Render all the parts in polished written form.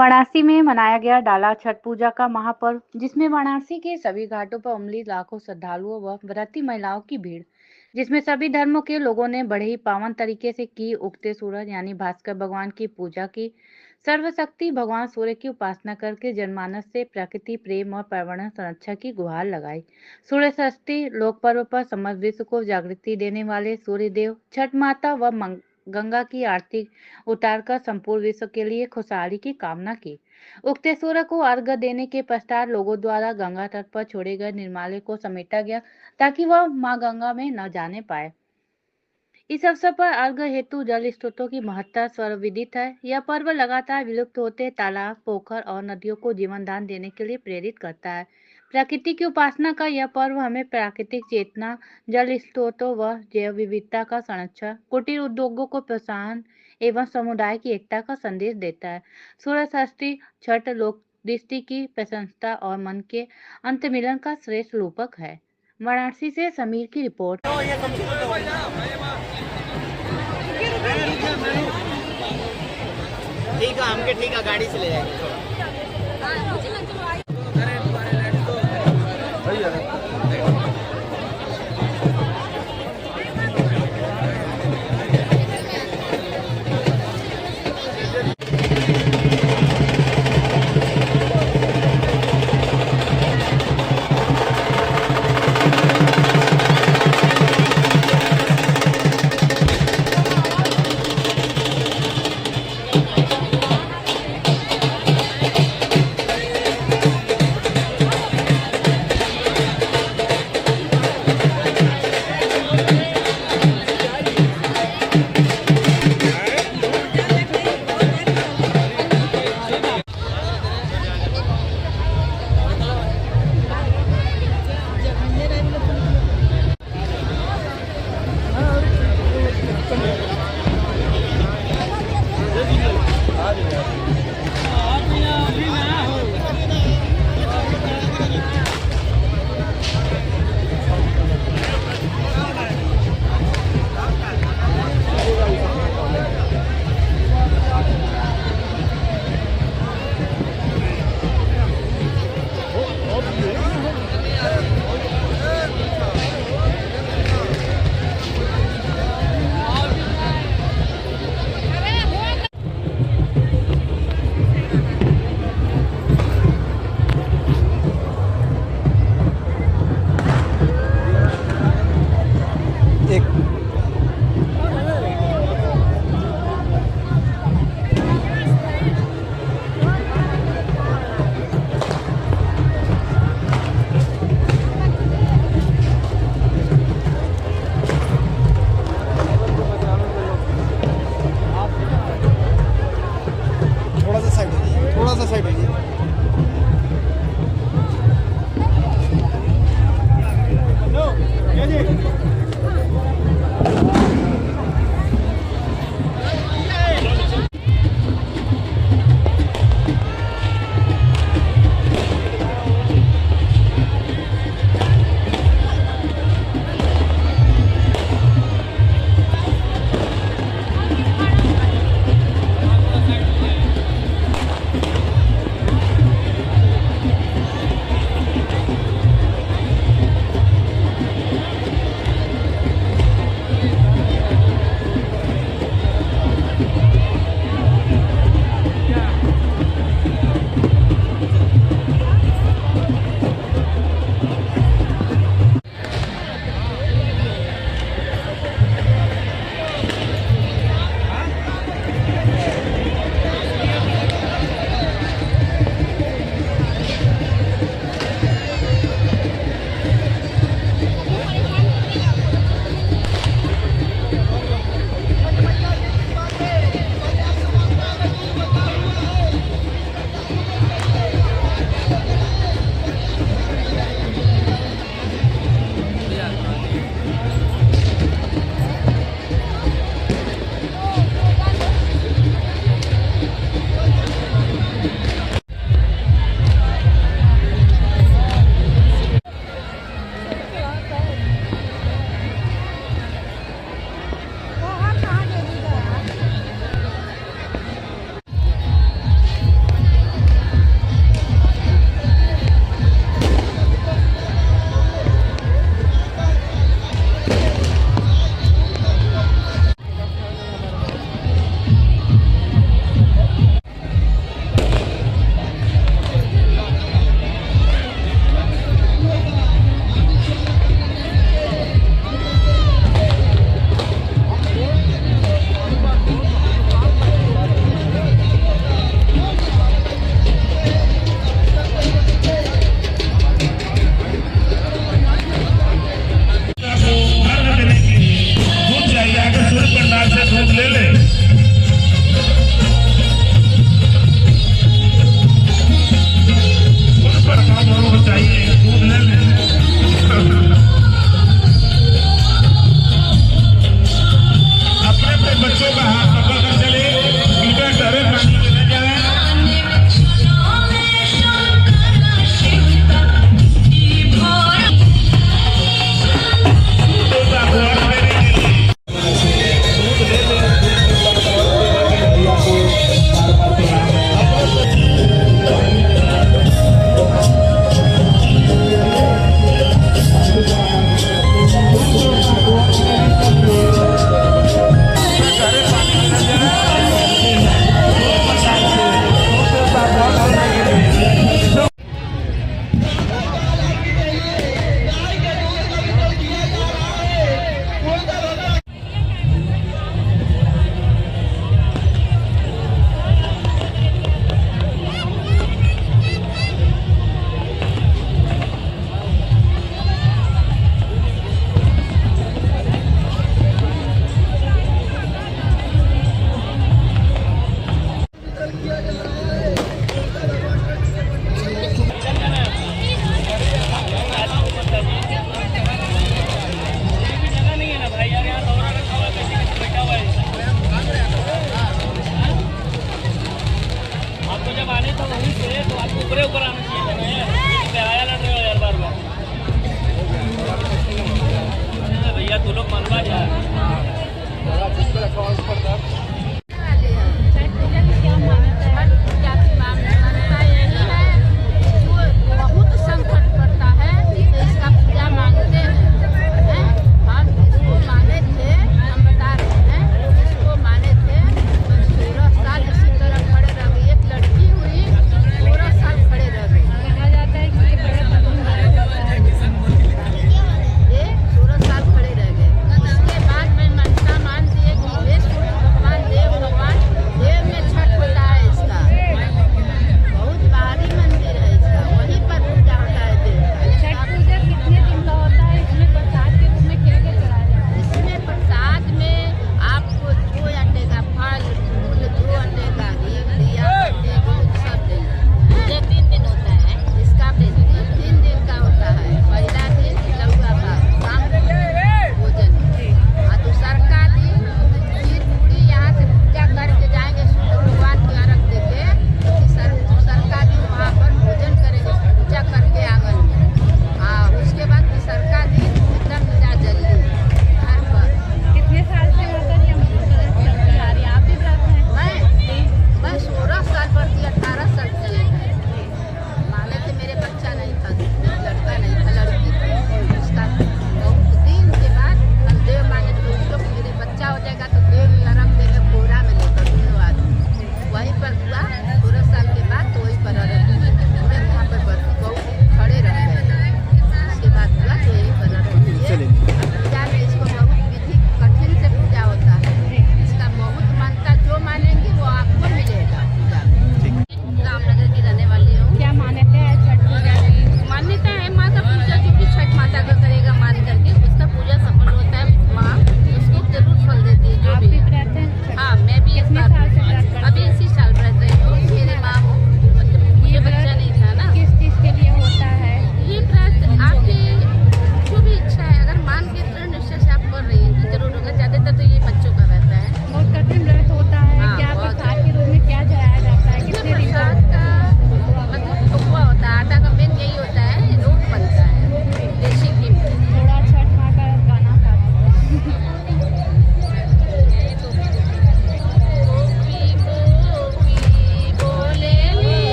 वाराणसी में मनाया गया डाला छठ पूजा का महापर्व, जिसमें वाराणसी के सभी घाटों पर उमड़ी लाखों श्रद्धालुओं व व्रती महिलाओं की भीड़, जिसमें सभी धर्मों के लोगों ने बड़े ही पावन तरीके से की। उगते सूरज यानी भास्कर भगवान की पूजा की। सर्वशक्ति भगवान सूर्य की उपासना करके जनमानस से प्रकृति प्रेम और पर्यावरण संरक्षण की गुहार लगाई। सूर्य षष्ठी लोक पर्व पर समग्र विश्व को जागृति देने वाले सूर्य देव छठ माता व गंगा की आरती उतारकर संपूर्ण विश्व के लिए खुशहाली की कामना की। उगते सूर्य को अर्घ्य देने के पश्चात लोगों द्वारा गंगा तट पर छोड़े गए निर्माल्य को समेटा गया, ताकि वह मां गंगा में न जाने पाए। इस अवसर पर अर्घ्य हेतु जल स्रोतों की महत्ता सर्वविदित है। यह पर्व लगातार विलुप्त होते तालाब, पोखर और नदियों को जीवन दान देने के लिए प्रेरित करता है। प्रकृति की उपासना का यह पर्व हमें प्राकृतिक चेतना, जल स्रोतों व जैव विविधता का संरक्षण, कुटीर उद्योगों को प्रोत्साहन एवं समुदाय की एकता का संदेश देता है। सूर्य षष्ठी छठ लोक दृष्टि की प्रशंसा और मन के अंत मिलन का श्रेष्ठ रूपक है। वाराणसी से समीर की रिपोर्ट। ठीक है, हमके ठीक है, गाड़ी से ले जाएंगे।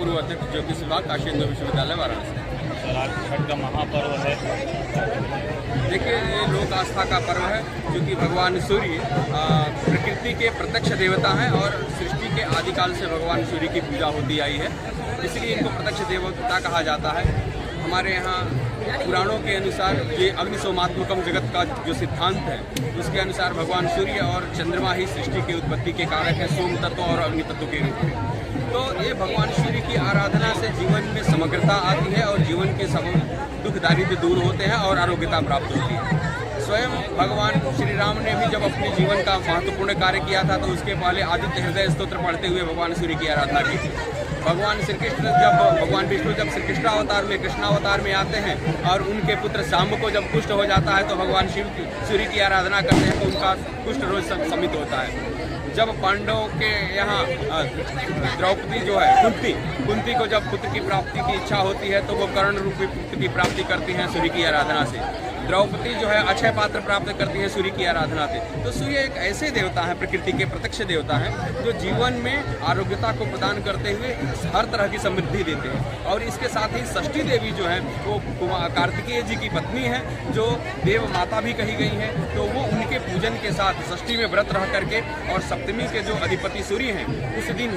पूर्व अध्यक्ष ज्योतिष विभाग काशी हिंदू विश्वविद्यालय वाराणसी। सर, आज छठ का महापर्व है। देखिए, ये लोक आस्था का पर्व है क्योंकि भगवान सूर्य प्रकृति के प्रत्यक्ष देवता हैं और सृष्टि के आदिकाल से भगवान सूर्य की पूजा होती आई है, इसलिए इनको प्रत्यक्ष देवता कहा जाता है। हमारे यहाँ पुराणों के अनुसार ये अग्निशोमात्मकम जगत का जो सिद्धांत है उसके अनुसार भगवान सूर्य और चंद्रमा ही सृष्टि की उत्पत्ति के कारक है, सोम तत्व और अग्नि तत्व के रूप में। तो ये भगवान सूर्य की आराधना से जीवन में समग्रता आती है और जीवन के सब दुख दारिद्र्य दूर होते हैं और आरोग्यता प्राप्त होती है। स्वयं भगवान श्री राम ने भी जब अपने जीवन का महत्वपूर्ण कार्य किया था तो उसके पहले आदित्य हृदय स्तोत्र पढ़ते हुए भगवान सूर्य की आराधना की थी। भगवान विष्णु जब श्री कृष्णावतार में कृष्णावतार में आते हैं और उनके पुत्र शाम्ब को जब कुष्ठ हो जाता है तो भगवान सूर्य की आराधना करते हैं तो उनका कुष्ठ रोग शमित होता है। जब पांडवों के यहाँ द्रौपदी जो है कुंती को जब पुत्र की प्राप्ति की इच्छा होती है तो वो कर्ण रूपी पुत्र की प्राप्ति करती हैं सूर्य की आराधना से। द्रौपदी जो है अक्षय पात्र प्राप्त करती है सूर्य की आराधना से। तो सूर्य एक ऐसे देवता है, प्रकृति के प्रत्यक्ष देवता हैं जो जीवन में आरोग्यता को प्रदान करते हुए हर तरह की समृद्धि देते हैं। और इसके साथ ही षष्ठी देवी जो है वो कार्तिकेय जी की पत्नी है जो देव माता भी कही गई है। तो वो उनके पूजन के साथ षष्ठी में व्रत रह करके और सप्तमी के जो अधिपति सूर्य हैं उस दिन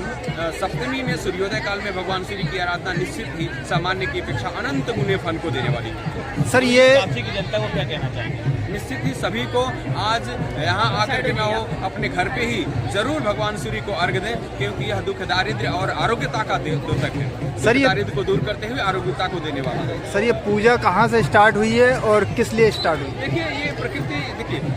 सप्तमी में सूर्योदय काल में भगवान सूर्य की आराधना निश्चित ही सामान्य की अपेक्षा अनंत गुने फल को देने वाली है। सर, ये काशी की जनता को क्या कहना चाहेंगे? निश्चित ही सभी को आज यहाँ आकर के ना हो अपने घर पे ही जरूर भगवान सूर्य को अर्घ दें क्योंकि यह दुख दारिद्र्य और आरोग्यता का द्योतक है। सर, ये दारिद्र्य को दूर करते हुए आरोग्यता को देने वाला है। सर, ये पूजा कहाँ से स्टार्ट हुई है और किस लिए स्टार्ट हुई? देखिए, ये प्रकृति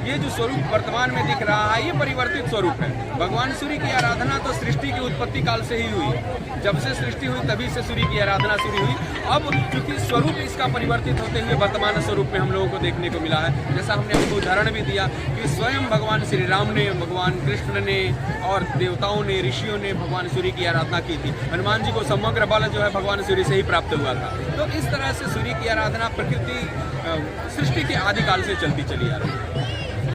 ये जो स्वरूप वर्तमान में दिख रहा है ये परिवर्तित स्वरूप है। भगवान सूर्य की आराधना तो सृष्टि की उत्पत्ति काल से ही हुई। जब से सृष्टि हुई तभी से सूर्य की आराधना शुरू हुई। अब चूंकि स्वरूप इसका परिवर्तित होते हुए वर्तमान स्वरूप में हम लोगों को देखने को मिला है। जैसा हमने आपको उदाहरण भी दिया कि स्वयं भगवान श्री राम ने, भगवान कृष्ण ने और देवताओं ने, ऋषियों ने भगवान सूर्य की आराधना की थी। हनुमान जी को समग्र बल जो है भगवान सूर्य से ही प्राप्त हुआ था। तो इस तरह से सूर्य की आराधना प्रकृति सृष्टि के आदिकाल से चलती चली आ रही है।